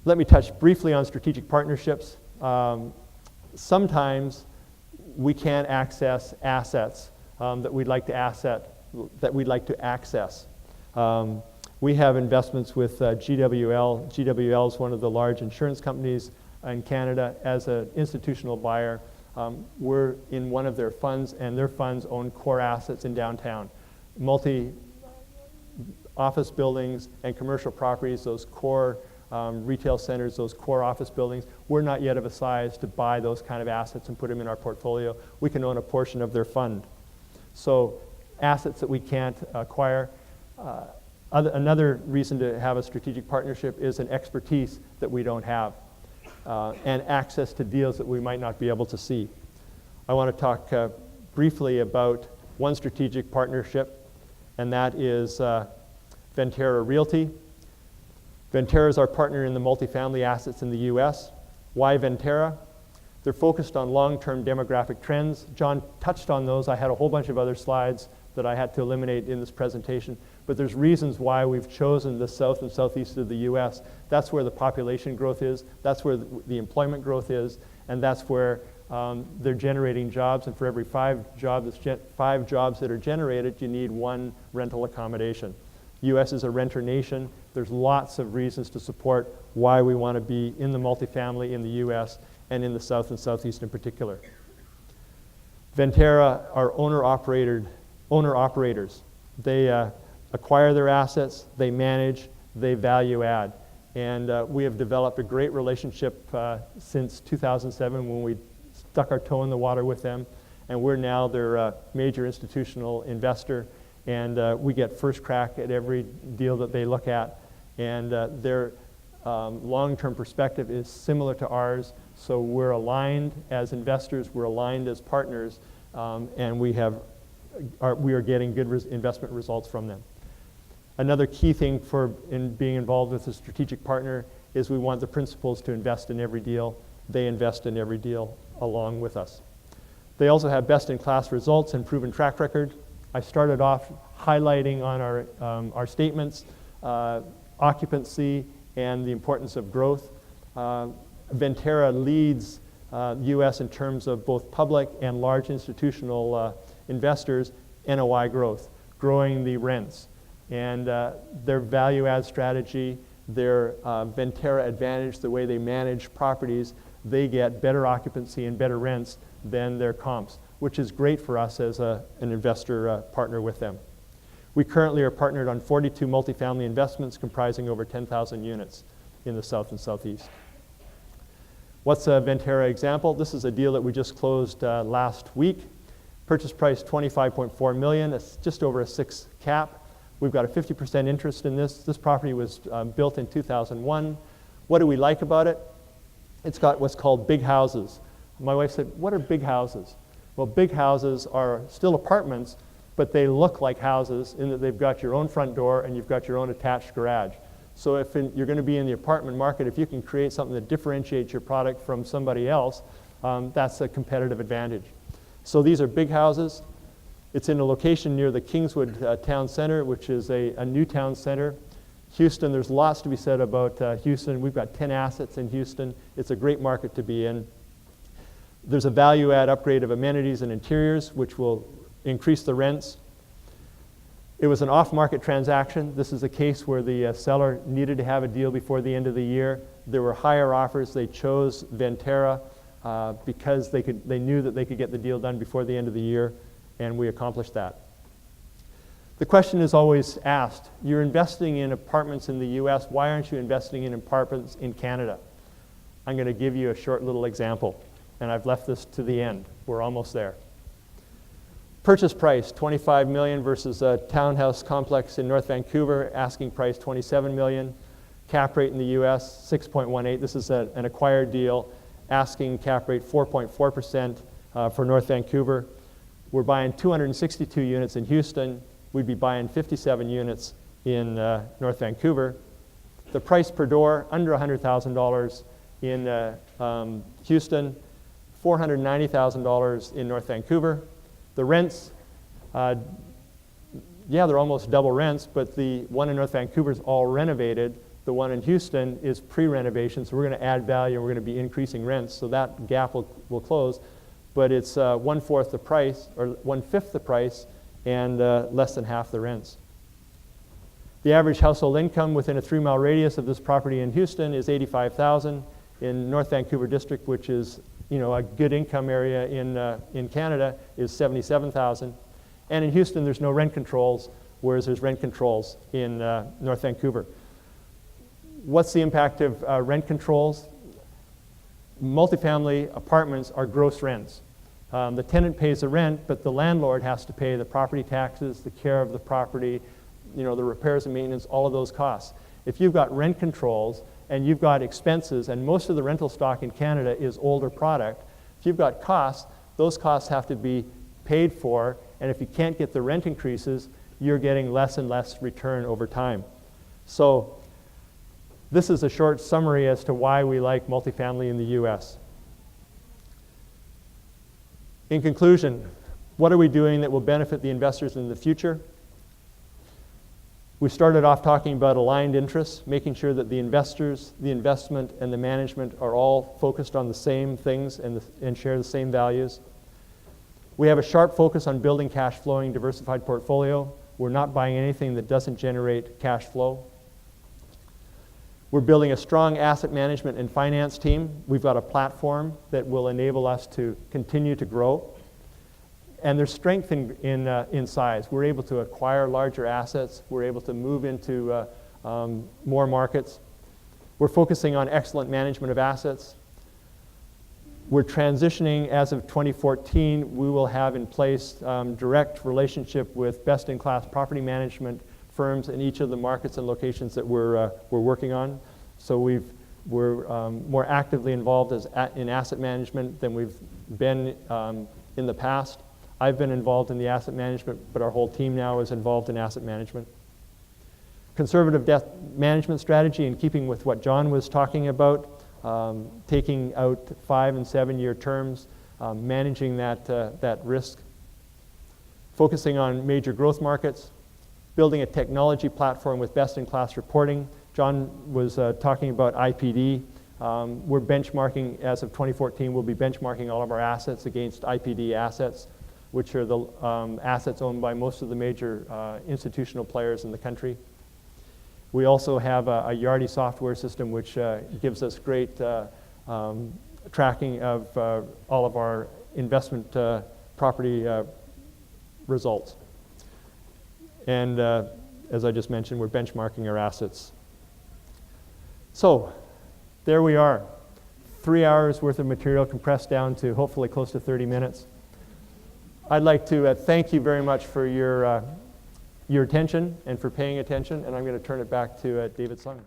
Let me touch briefly on strategic partnerships. Sometimes we can't access assets that we'd like to access. We have investments with GWL. GWL is one of the large insurance companies in Canada. As an institutional buyer, we're in one of their funds, and their funds own core assets in downtown. Multi-office buildings and commercial properties, those core retail centers, those core office buildings. We're not yet of a size to buy those kind of assets and put them in our portfolio. We can own a portion of their fund. So assets that we can't acquire. Another reason to have a strategic partnership is an expertise that we don't have and access to deals that we might not be able to see. I want to talk briefly about one strategic partnership, and that is Venterra Realty. Venterra is our partner in the multifamily assets in the US. Why Venterra? They're focused on long-term demographic trends. John touched on those. I had a whole bunch of other slides that I had to eliminate in this presentation, but there's reasons why we've chosen the south and southeast of the US. That's where the population growth is, that's where the employment growth is, and that's where they're generating jobs, and for every five jobs that are generated, you need one rental accommodation. US is a renter nation. There's lots of reasons to support why we want to be in the multifamily in the US and in the south and southeast in particular. Venterra are owner-operators. They acquire their assets, they manage, they value add. And we have developed a great relationship since 2007 when we stuck our toe in the water with them. And we're now their major institutional investor. And we get first crack at every deal that they look at. And their long-term perspective is similar to ours. So we're aligned as investors, we're aligned as partners, and we are getting good investment results from them. Another key thing in being involved with a strategic partner is we want the principals to invest in every deal. They invest in every deal along with us. They also have best-in-class results and proven track record. I started off highlighting on our statements occupancy and the importance of growth. Venterra leads US in terms of both public and large institutional investors NOI growth, growing the rents. And their value add strategy, their Venterra advantage, the way they manage properties, they get better occupancy and better rents than their comps, which is great for us as an investor partner with them. We currently are partnered on 42 multifamily investments comprising over 10,000 units in the south and southeast. What's a Venterra example? This is a deal that we just closed last week. Purchase price $25.4 million. It's just over a 6 cap. We've got a 50% interest in this. This property was built in 2001. What do we like about it? It's got what's called big houses. My wife said, what are big houses? Well, big houses are still apartments, but they look like houses in that they've got your own front door and you've got your own attached garage. So if you're going to be in the apartment market, if you can create something that differentiates your product from somebody else, that's a competitive advantage. So these are big houses. It's in a location near the Kingswood Town Center, which is a new town center. Houston, there's lots to be said about Houston. We've got 10 assets in Houston. It's a great market to be in. There's a value add upgrade of amenities and interiors, which will increase the rents. It was an off-market transaction. This is a case where the seller needed to have a deal before the end of the year. There were higher offers. They chose Venterra because they knew that they could get the deal done before the end of the year, and we accomplished that. The question is always asked, you're investing in apartments in the US, why aren't you investing in apartments in Canada? I'm going to give you a short little example, and I've left this to the end. We're almost there. Purchase price, $25 million versus a townhouse complex in North Vancouver, asking price $27 million. Cap rate in the US, 6.18. This is an acquired deal, asking cap rate 4.4% for North Vancouver. We're buying 262 units in Houston. We'd be buying 57 units in North Vancouver. The price per door, under $100,000 in Houston, $490,000 in North Vancouver. The rents, they're almost double rents, but the one in North Vancouver is all renovated. The one in Houston is pre-renovation, so we're going to add value and we're going to be increasing rents, so that gap will close. But it's 1/4 the price, or 1/5 the price, and less than half the rents. The average household income within a 3-mile radius of this property in Houston is $85,000. In North Vancouver District, which is a good income area in Canada, is $77,000. And in Houston, there's no rent controls, whereas there's rent controls in North Vancouver. What's the impact of rent controls? Multifamily apartments are gross rents. The tenant pays the rent, but the landlord has to pay the property taxes, the care of the property, the repairs and maintenance, all of those costs. If you've got rent controls and you've got expenses, and most of the rental stock in Canada is older product, if you've got costs, those costs have to be paid for, and if you can't get the rent increases, you're getting less and less return over time. So this is a short summary as to why we like multifamily in the US. In conclusion, what are we doing that will benefit the investors in the future? We started off talking about aligned interests, making sure that the investors, the investment, and the management are all focused on the same things and share the same values. We have a sharp focus on building cash flowing, diversified portfolio. We're not buying anything that doesn't generate cash flow. We're building a strong asset management and finance team. We've got a platform that will enable us to continue to grow. And there's strength in size. We're able to acquire larger assets. We're able to move into more markets. We're focusing on excellent management of assets. We're transitioning, as of 2014, we will have in place direct relationship with best-in-class property management firms in each of the markets and locations that we're working on. So we're more actively involved in asset management than we've been in the past. I've been involved in the asset management, but our whole team now is involved in asset management. Conservative debt management strategy, in keeping with what John was talking about, taking out 5- and 7-year terms, managing that risk. Focusing on major growth markets, building a technology platform with best-in-class reporting. John was talking about IPD. We're benchmarking, as of 2014, we'll be benchmarking all of our assets against IPD assets, which are the assets owned by most of the major institutional players in the country. We also have a Yardi software system, which gives us great tracking of all of our investment property results. And as I just mentioned, we're benchmarking our assets. So there we are. 3 hours worth of material compressed down to hopefully close to 30 minutes. I'd like to thank you very much for your attention and for paying attention, and I'm going to turn it back to David Sung.